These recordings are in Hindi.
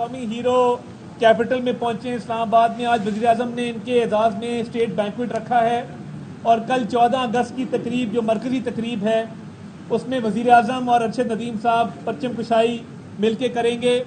कौमी हीरो कैपिटल में पहुंचे इस्लामाबाद में। आज वज़ीर आज़म ने इनके एजाज़ में स्टेट बैंक्वेट रखा है और कल 14 अगस्त की तकरीब जो मरकज़ी तकरीब है उसमें वज़ीर आज़म और अरशद नदीम साहब परचम कुशाई मिलके करेंगे।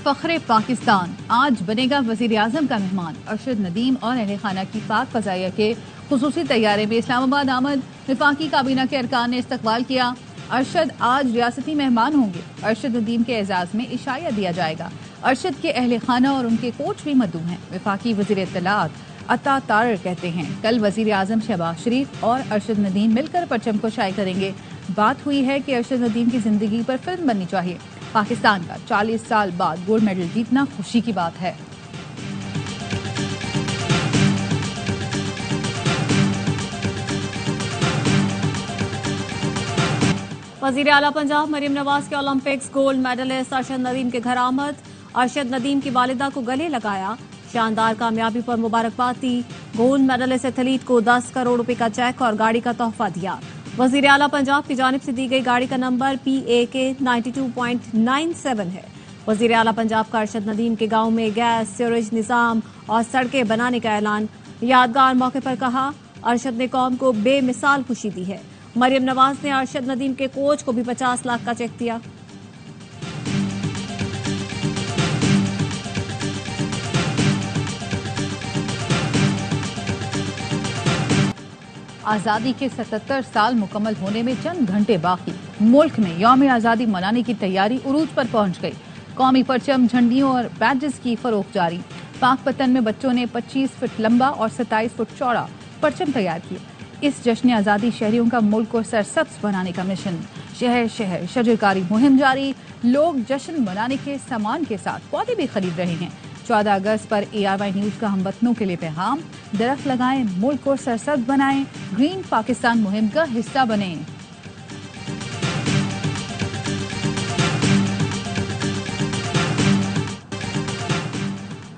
फख्रे पाकिस्तान आज बनेगा वज़ीर आज़म का मेहमान। अरशद नदीम और अहले खाना की पाक फ़ज़ाइया के खुसूसी तैयारे में इस्लामाबाद आमद। वफाकी काबीना के अरकान ने इस्तकबाल किया। अरशद आज रियासती मेहमान होंगे। अरशद नदीम के एजाज़ में इशाया दिया जाएगा। अरशद के अहले खाना और उनके कोच भी मदऊ हैं। वफाकी वज़ीर इत्तलात अता तार कहते हैं कल वज़ीर आज़म शहबाज शरीफ और अरशद नदीम मिलकर परचम कुशाई करेंगे। बात हुई है कि अरशद नदीम की जिंदगी पर फिल्म बननी चाहिए। पाकिस्तान का 40 साल बाद गोल्ड मेडल जीतना खुशी की बात है। वज़ीर आला पंजाब मरियम नवाज के Olympics gold medalist Arshad Nadeem के घर आमद। अरशद नदीम की वालिदा को गले लगाया। शानदार कामयाबी पर मुबारकबाद दी। गोल्ड मेडलिस्ट एथलीट को 10 करोड़ रुपए का चेक और गाड़ी का तोहफा दिया। वज़ीर आला पंजाब की जानिब से दी गई गाड़ी का नंबर PAK 92.97 है। वज़ीर आला पंजाब का अरशद नदीम के गांव में गैस, सीवरेज निज़ाम और सड़कें बनाने का ऐलान। यादगार मौके पर कहा, अरशद ने कौम को बेमिसाल खुशी दी है। मरियम नवाज ने अरशद नदीम के कोच को भी 50 लाख का चेक दिया। आज़ादी के 77 साल मुकम्मल होने में चंद घंटे बाकी। मुल्क में यौम आज़ादी मनाने की तैयारी उरूज पर पहुंच गई। कौमी परचम, झंडियों और बैजेस की फरोख्त जारी। पाकपतन में बच्चों ने 25 फुट लंबा और 27 फुट चौड़ा परचम तैयार किए। इस जश्न आज़ादी शहरियों का मुल्क को सरसब्ज बनाने का मिशन। शहर शहर शजरकारी मुहिम जारी। लोग जश्न मनाने के सामान के साथ पौधे भी खरीद रहे हैं। 14 अगस्त पर ARY न्यूज का हमवतनों के लिए पैगाम, दरख्त लगाएं, मुल्क को सरसब्ज बनाएं, ग्रीन पाकिस्तान मुहिम का हिस्सा बने।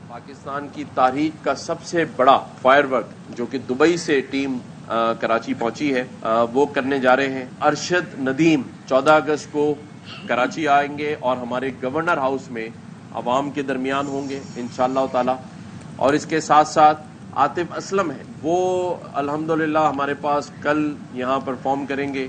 पाकिस्तान की तारीख का सबसे बड़ा फायरवर्क जो कि दुबई से टीम कराची पहुंची है वो करने जा रहे हैं। अरशद नदीम 14 अगस्त को कराची आएंगे और हमारे गवर्नर हाउस में अवाम के दरमियान होंगे इंशाअल्लाह ताला। और इसके साथ साथ आतिफ असलम है, वो अल्हम्दुलिल्लाह हमारे पास कल यहाँ परफॉर्म करेंगे।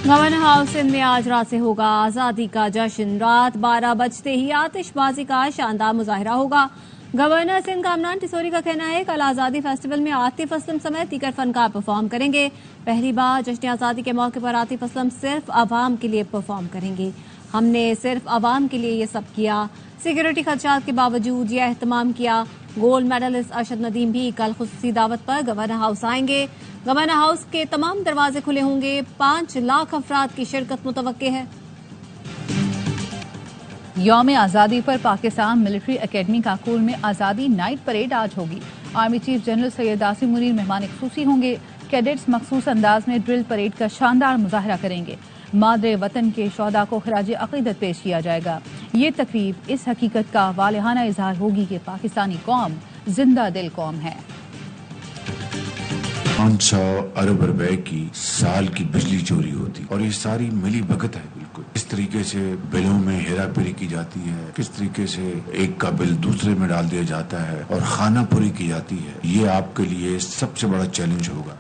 गवर्नर हाउस सिंध में आज रात से होगा आजादी का जश्न। रात 12 बजते ही आतिशबाजी का शानदार मुजाहिरा होगा। गवर्नर सिंध कामरान टिसोरी का कहना है कल आजादी फेस्टिवल में आतिफ असलम समेत दीगर फनकार परफॉर्म करेंगे। पहली बार जश्न आजादी के मौके पर आतिफ असलम सिर्फ आवाम के लिए परफॉर्म करेंगे। हमने सिर्फ आवाम के लिए ये सब किया। सिक्योरिटी खदशात के बावजूद ये एहतमाम किया। गोल्ड मेडलिस्ट अरशद नदीम भी कल खुसूसी दावत पर गवर्नर हाउस आएंगे। गवर्नर हाउस के तमाम दरवाजे खुले होंगे। 5 लाख अफराद की शिरकत मुतवक्के है। यौम आज़ादी पर पाकिस्तान मिलिट्री एकेडमी काकोल में आज़ादी नाइट परेड आज होगी। Army chief general Syed Asim Munir मेहमान खुसूसी होंगे। कैडेट्स मखसूस अंदाज में ड्रिल परेड का शानदार मुजाहरा करेंगे। मादरे वतन के शोहदा को खराज अकीदत पेश किया जाएगा। ये तकरीब इस हकीकत का वालिहाना इजहार होगी कि पाकिस्तानी कौम जिंदा दिल कौम है। 500 अरब रुपए की साल की बिजली चोरी होती और ये सारी मिली भगत है। बिल्कुल इस तरीके से बिलों में हेरा फेरी की जाती है, किस तरीके से एक का बिल दूसरे में डाल दिया जाता है और खानापुरी की जाती है। ये आपके लिए सबसे बड़ा चैलेंज होगा।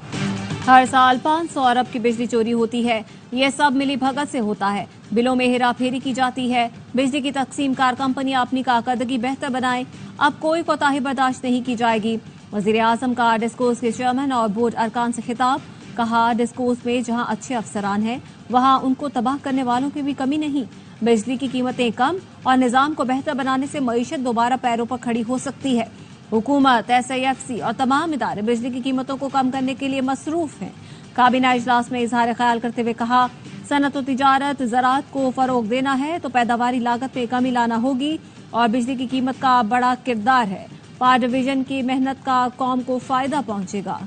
हर साल 500 अरब की बिजली चोरी होती है। ये सब मिली भगत से होता है। बिलों में हेरा फेरी की जाती है। बिजली की तकसीम कार कंपनियां अपनी कारकर्दगी बेहतर बनाएं। अब कोई कोताही बर्दाश्त नहीं की जाएगी। वज़ीर आज़म का डिस्कोर्स के चेयरमैन और बोर्ड अरकान से खिताब। कहा, डिस्कोर्स में जहां अच्छे अफसरान हैं वहां उनको तबाह करने वालों की भी कमी नहीं। बिजली की कीमतें कम और निजाम को बेहतर बनाने से मईशत दोबारा पैरों पर खड़ी हो सकती है। हुकूमत, SIFC और तमाम इदारे बिजली की कीमतों को कम करने के लिए मसरूफ हैं। काबीना इजलास में इजहार ख्याल करते हुए कहा, सनत और तिजारत, ज़राअत को फरोग देना है तो पैदावारी लागत में कमी लाना होगी और बिजली की कीमत का बड़ा किरदार है। पावर डिवीजन की मेहनत का कौम को फायदा पहुंचेगा।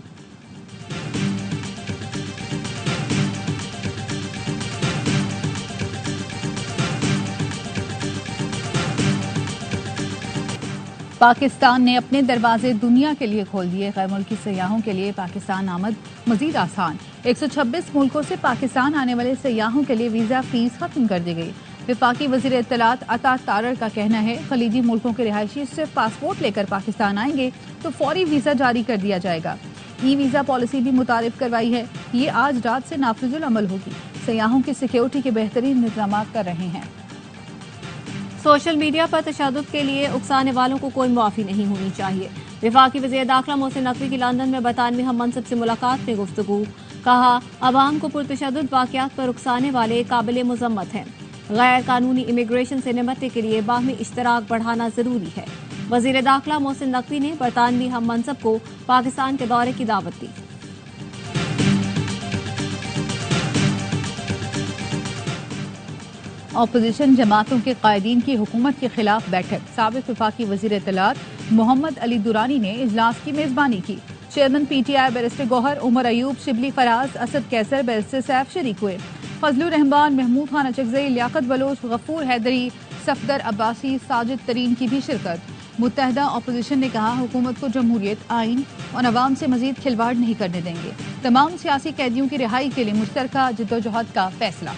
पाकिस्तान ने अपने दरवाजे दुनिया के लिए खोल दिए। गैर मुल्की सयाहों के लिए पाकिस्तान आमद मजीद आसान। 126 मुल्कों से पाकिस्तान आने वाले सयाहों के लिए वीजा फीस खत्म कर दी गई। वफाकी वजीर इत्तलात अता तारर का कहना है खलीजी मुल्कों के रिहायशी सिर्फ पासपोर्ट लेकर पाकिस्तान आएंगे तो फौरी वीजा जारी कर दिया जाएगा। ई वीजा पॉलिसी भी मुतारिफ करवाई है, ये आज रात से नाफिजुल अमल होगी। सयाहों की सिक्योरिटी के बेहतरीन इंतजाम कर रहे हैं। सोशल मीडिया पर तशद्दुद के लिए उकसाने वालों को कोई मुआफी नहीं होनी चाहिए। वफाकी वज़ीर दाखिला मोहसिन नकवी की लंदन में बरतानवी हम मनसब से मुलाकात में गुफ्तगू। कहा, अवाम को पुरतशद्दुद वाक़यात पर उकसाने वाले काबिल मुज़म्मत हैं। गैर कानूनी इमिग्रेशन से निपटने के लिए बाहमी इश्तराक बढ़ाना जरूरी है। वज़ीर दाखिला मोहसिन नकवी ने बरतानवी हम मनसब को पाकिस्तान के दौरे की दावत दी। अपोजिशन जमातों के कायदीन की हुकूमत के खिलाफ बैठक। साबिक वफाकी वज़ीर इत्तलात मोहम्मद अली दुरानी ने इजलास की मेजबानी की। Chairman PTI barrister Gohar, Omar Ayub, Shibli Faraz, Asad Qaiser, barrister Saif शरीक हुए। फजलुर रहमान, महमूद खान अचकज़ई, लियाकत बलोच, गफूर हैदरी, सफदर अब्बासी, साजिद तरीन की भी शिरकत। मुत्तहदा अपोजिशन ने कहा, हुकूमत को जमहूरियत, आइन और अवाम से मजीद खिलवाड़ नहीं करने देंगे। तमाम सियासी कैदियों की रिहाई के लिए मुश्तरका जद्दोजहद का फैसला।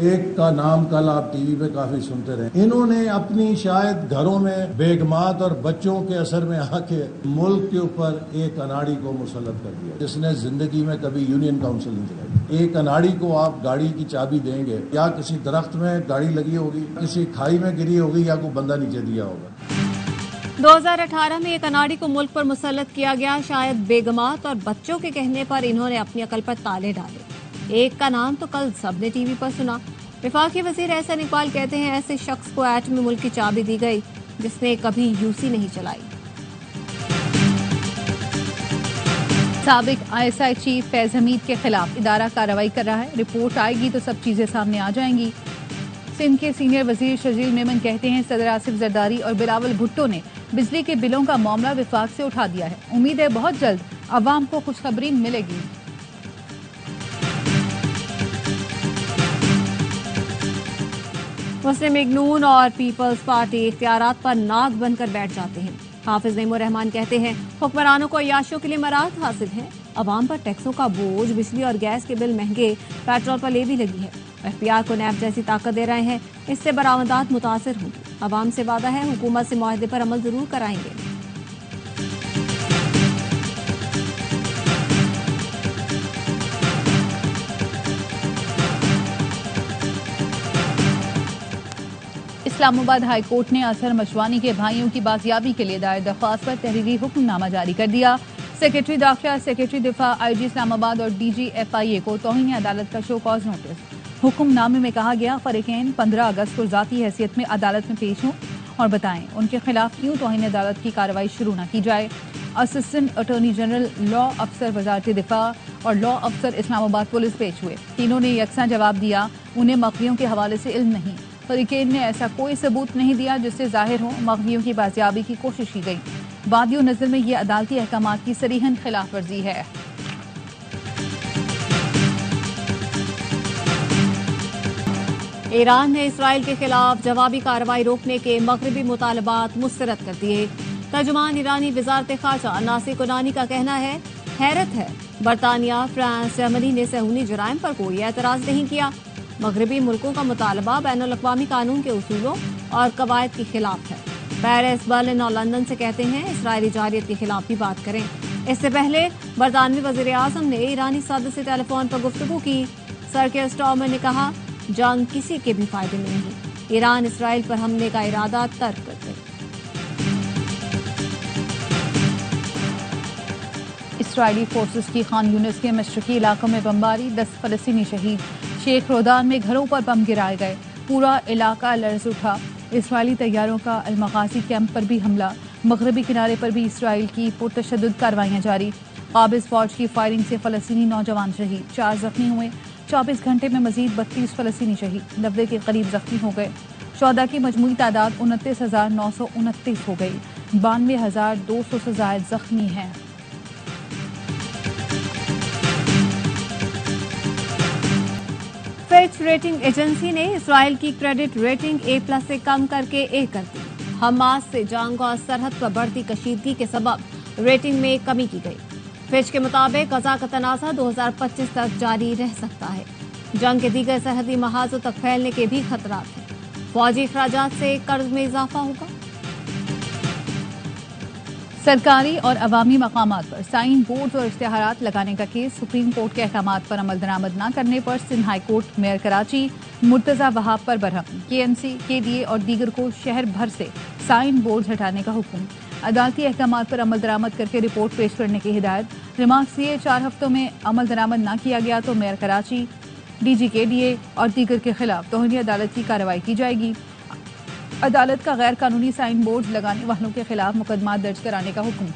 एक का नाम कल आप टीवी पे काफी सुनते रहे। इन्होंने अपनी शायद घरों में बेगमात और बच्चों के असर में आके मुल्क के ऊपर एक अनाड़ी को मुसल्लत कर दिया, जिसने जिंदगी में कभी यूनियन काउंसिल नहीं चलाई। एक अनाड़ी को आप गाड़ी की चाबी देंगे, या किसी दरख्त में गाड़ी लगी होगी, किसी खाई में गिरी होगी, या कोई बंदा नीचे दिया होगा। 2018 में एक अनाड़ी को मुल्क पर मुसल्लत किया गया। शायद बेगमात और बच्चों के कहने पर इन्होंने अपनी अकल पर ताले डाले। एक का नाम तो कल सबने टीवी पर सुना। वफाकी वजीर एहसन इकबाल कहते हैं, ऐसे शख्स को एटमी मुल्क की चाबी दी गई जिसने कभी यूसी नहीं चलाई। साबिक ISI चीफ फैज हमीद के खिलाफ इदारा कार्रवाई कर रहा है। रिपोर्ट आएगी तो सब चीजें सामने आ जाएंगी। सिंध के सीनियर वजीर शजील मेमन कहते हैं, सदर आसिफ जरदारी और बिलावल भुट्टो ने बिजली के बिलों का मामला विफाक से उठा दिया है। उम्मीद है बहुत जल्द अवाम को खुशखबरी मिलेगी। मुस्लिम लीग नून और पीपल्स पार्टी इख्तियारात पर नाक बनकर बैठ जाते हैं। हाफिज नईमुर रहमान कहते हैं, हुक्मरानों को अय्याशों के लिए मराद हासिल है। अवाम पर टैक्सों का बोझ, बिजली और गैस के बिल महंगे, पेट्रोल पर लेवी लगी है। FPR को नैब जैसी ताकत दे रहे हैं, इससे बरामदात मुतासिर होंगी। अवाम से वादा है, हुकूमत से मुआहदे पर अमल जरूर कराएंगे। इस्लामाबाद हाई कोर्ट ने असहर मशवानी के भाइयों की बाजियाबी के लिए दायर दरख्वास्त पर तहरीरी हुक्मनामा जारी कर दिया। सेक्रेटरी दाखिला, सेक्रेटरी दिफा, IG इस्लामाबाद और DG FIA को तौहीन अदालत का शो कॉज नोटिस। हुक्मनामे में कहा गया, फरीकैन 15 अगस्त को जाती हैसियत में अदालत में पेश हों और बताएं उनके खिलाफ क्यों तौहीन अदालत की कार्रवाई शुरू न की जाए। असिस्टेंट अटॉर्नी जनरल, लॉ अफसर वजारत दिफा और लॉ अफसर इस्लामाबाद पुलिस पेश हुए। तीनों ने यकसा जवाब दिया, उन्हें मकवियों के हवाले से इल्म नहीं। फरीकैन ने ऐसा कोई सबूत नहीं दिया जिससे जाहिर हो मकवियों की बाजियाबी की कोशिश की गई। वादियों नजर में ये अदालती अहकामात की सरीहन खिलाफ वर्जी है। ईरान ने इसराइल के खिलाफ जवाबी कार्रवाई रोकने के मगरबी मुतालबात मुस्तरद कर दिए। तर्जुमान ईरानी वजारत खारजा नासिर कुनानी का कहना है, हैरत है, बरतानिया, फ्रांस, जर्मनी ने सहूनी जराइम पर कोई एतराज नहीं किया। मगरबी मुल्कों का मुतालबा बैनुल-अक़वामी कानून के उसूलों और कवायद के खिलाफ है। पेरिस, बर्लिन और लंदन से कहते हैं इसराइली जारियत के खिलाफ भी बात करें। इससे पहले बरतानवी वज़ीर आज़म ने ईरानी सदर से टेलीफोन पर गुफ्तगू की। सर केयर स्टारमर ने कहा, जंग किसी के भी फायदे में नहीं। ईरान इसराइल पर हमले का इरादा तर्क कर दे। इसराइली फोर्सेस की खान यूनिस के मशरकी इलाकों में बमबारी, 10 फलस्तीनी शहीद। शेख रोदान में घरों पर बम गिराए गए, पूरा इलाका लर्ज उठा। इसराइली तैयारों का अलमगाजी कैंप पर भी हमला। मगरबी किनारे पर भी इसराइल की पुरतशद्दुद कार्रवाइयां जारी। काबिज फौज की फायरिंग से फलस्तीनी नौजवान शहीद, 4 जख्मी हुए। 24 घंटे में मजीद 32 फलस्तीनी शहीद, 90 के करीब जख्मी हो गए। शोहदा की मजमूई तादाद 29,929 हो गई। 92,200 से जायद जख्मी हैं। फिच रेटिंग एजेंसी ने इसराइल की क्रेडिट रेटिंग A+ से कम करके A कर दी। हमास से जंग और सरहद पर बढ़ती कशीदगी के सबब रेटिंग में कमी की गई। फिच के मुताबिक कज़ा का तनाज़ा 2025 तक जारी रह सकता है। जंग के दीगर सरहदी महाजों तक फैलने के भी खतरात हैं। फौजी अखराजात से कर्ज में इजाफा होगा। सरकारी और अवामी मकामात पर साइन बोर्ड और इश्तिहारात लगाने का केस सुप्रीम कोर्ट के अहकामात पर अमल दरामद न करने पर Sindh high court mayor Karachi Murtaza Wahab पर बरहम। KMC, KDA और दीगर को शहर भर से साइन बोर्ड हटाने का हुक्म। अदालती अहकामात पर अमल दरामद करके रिपोर्ट पेश करने की हिदायत। रिमार्क्स दिए 4 हफ्तों में अमल दरामद न किया गया तो मेयर कराची, DG KDA और दीगर के खिलाफ तौहीन अदालत की कार्रवाई की जाएगी। अदालत का गैर कानूनी साइन बोर्ड लगाने वालों के खिलाफ मुकदमा दर्ज कराने का हुक्म।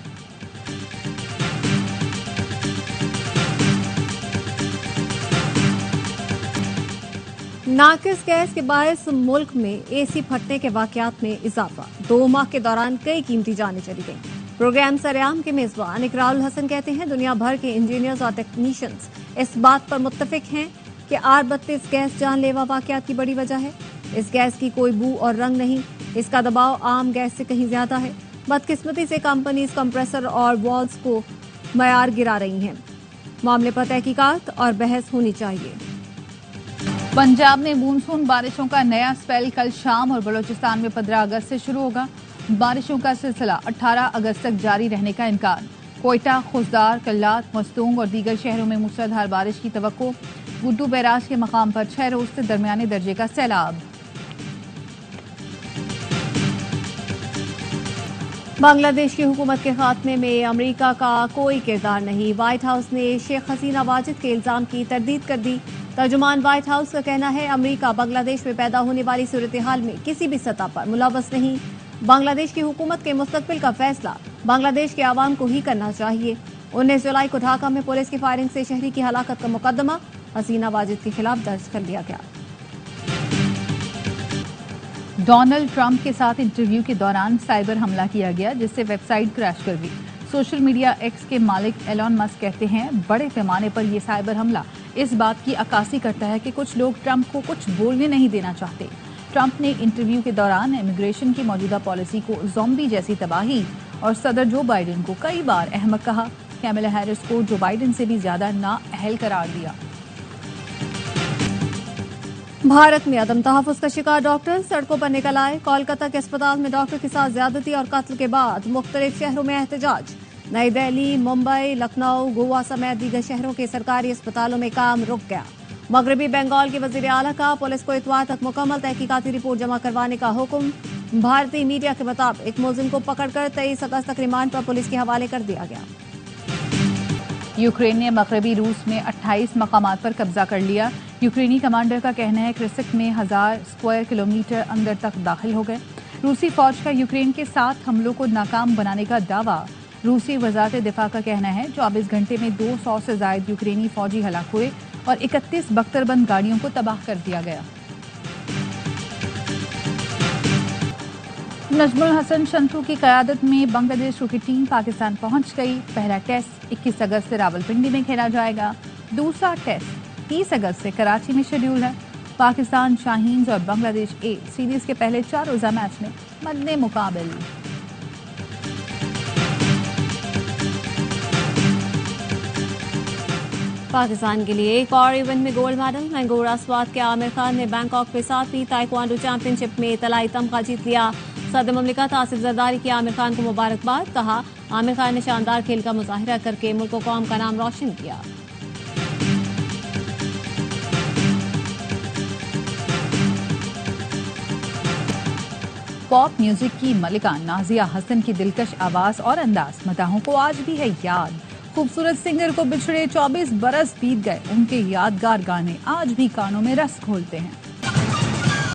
नाकिस गैस के बायस मुल्क में AC फटने के वाकयात में इजाफा। 2 माह के दौरान कई कीमती जानें चली गईं। प्रोग्राम सरेआम के मेजबान इकरारुल हसन कहते हैं दुनिया भर के इंजीनियर्स और टेक्नीशियंस इस बात पर मुत्तफिक हैं कि R32 गैस जानलेवा वाकयात की बड़ी वजह है। इस गैस की कोई बू और रंग नहीं, इसका दबाव आम गैस से कहीं ज्यादा है। बदकिस्मती से कंपनीज कंप्रेसर और वॉल्व्स को मयार गिरा रही हैं। मामले पर तहकीकात और बहस होनी चाहिए। पंजाब में मानसून बारिशों का नया स्पेल कल शाम और बलूचिस्तान में 15 अगस्त से शुरू होगा। बारिशों का सिलसिला 18 अगस्त तक जारी रहने का इम्कान। कोयटा, खुजदार, कल्लात, मस्तूंग और दीगर शहरों में मूसलाधार बारिश की तवक्को। गुड्डू बैराज के मकाम पर 6 रोज से दरमियाने दर्जे का सैलाब। बांग्लादेश की हुकूमत के खात्मे में अमेरिका का कोई किरदार नहीं। व्हाइट हाउस ने शेख हसीना वाजिद के इल्जाम की तरदीद कर दी। तर्जुमान व्हाइट हाउस का कहना है अमेरिका बांग्लादेश में पैदा होने वाली सूरत हाल में किसी भी सतह पर मुलव्वस नहीं। बांग्लादेश की हुकूमत के मुस्तकबिल का फैसला बांग्लादेश के आवाम को ही करना चाहिए। 19 जुलाई को ढाका में पुलिस की फायरिंग से शहरी की हलाकत का मुकदमा हसीना वाजिद के खिलाफ दर्ज कर लिया गया। डोनाल्ड ट्रंप के साथ इंटरव्यू के दौरान साइबर हमला किया गया जिससे वेबसाइट क्रैश कर गई। सोशल मीडिया एक्स के मालिक एलॉन मस्क कहते हैं बड़े पैमाने पर यह साइबर हमला इस बात की अक्कासी करता है कि कुछ लोग ट्रंप को कुछ बोलने नहीं देना चाहते। ट्रंप ने इंटरव्यू के दौरान इमिग्रेशन की मौजूदा पॉलिसी को ज़ॉम्बी जैसी तबाही और सदर जो बाइडेन को कई बार अहमक कहा। कैमला हैरिस को जो बाइडेन से भी ज्यादा नाअहल करार दिया। भारत में अदम तहफ़्फ़ुज़ का शिकार डॉक्टर सड़कों पर निकल आए। कोलकाता के अस्पताल में डॉक्टर के साथ ज्यादती और कत्ल के बाद मुख्तलिफ शहरों में एहतजाज। नई दिल्ली, मुंबई, लखनऊ, गोवा समेत दीगर शहरों के सरकारी अस्पतालों में काम रुक गया। मगरबी बंगाल के वजीर आला का पुलिस को इतवार तक मुकम्मल तहकीकाती रिपोर्ट जमा करवाने का हुक्म। भारतीय मीडिया के मुताबिक मुलजिम को पकड़कर 23 अगस्त तक रिमांड पर पुलिस के हवाले कर दिया गया। यूक्रेन ने मगरबी रूस में 28 मकामात पर कब्जा कर लिया। यूक्रेनी कमांडर का कहना है क्रिसिक में 1000 स्क्वायर किलोमीटर अंदर तक दाखिल हो गए। रूसी फौज का यूक्रेन के 7 हमलों को नाकाम बनाने का दावा। रूसी वजारत दिफा का कहना है 24 घंटे में 200 से ज्यादा यूक्रेनी फौजी हलाक हुए और 31 बख्तरबंद गाड़ियों को तबाह कर दिया गया। नजमुल हसन शंतू की क़यादत में बांग्लादेश क्रिकेट टीम पाकिस्तान पहुंच गई। पहला टेस्ट 21 अगस्त से रावलपिंडी में खेला जाएगा। दूसरा टेस्ट 30 अगस्त से कराची में शेड्यूल है। पाकिस्तान शाहीन्स और बांग्लादेश ए सीरीज के पहले 4 रोजा मैच में मद्दे मुकाबिल। पाकिस्तान के लिए एक और इवेंट में गोल्ड मेडल। मैंगोरा स्वाद के आमिर खान ने बैंकॉक में 7वीं ताइक्वांडो चैंपियनशिप में तलाई तमगा जीत लिया। सदर मुमलिकत आसिफ जरदारी की आमिर खान को मुबारकबाद। कहा आमिर खान ने शानदार खेल का मुजाहिरा करके मुल्क व कौम का नाम रोशन किया। पॉप म्यूजिक की मलिका नाजिया हसन की दिलकश आवाज और अंदाज मदाहों को आज भी है याद। खूबसूरत सिंगर को बिछड़े 24 बरस बीत गए, उनके यादगार गाने आज भी कानों में रस घोलते हैं।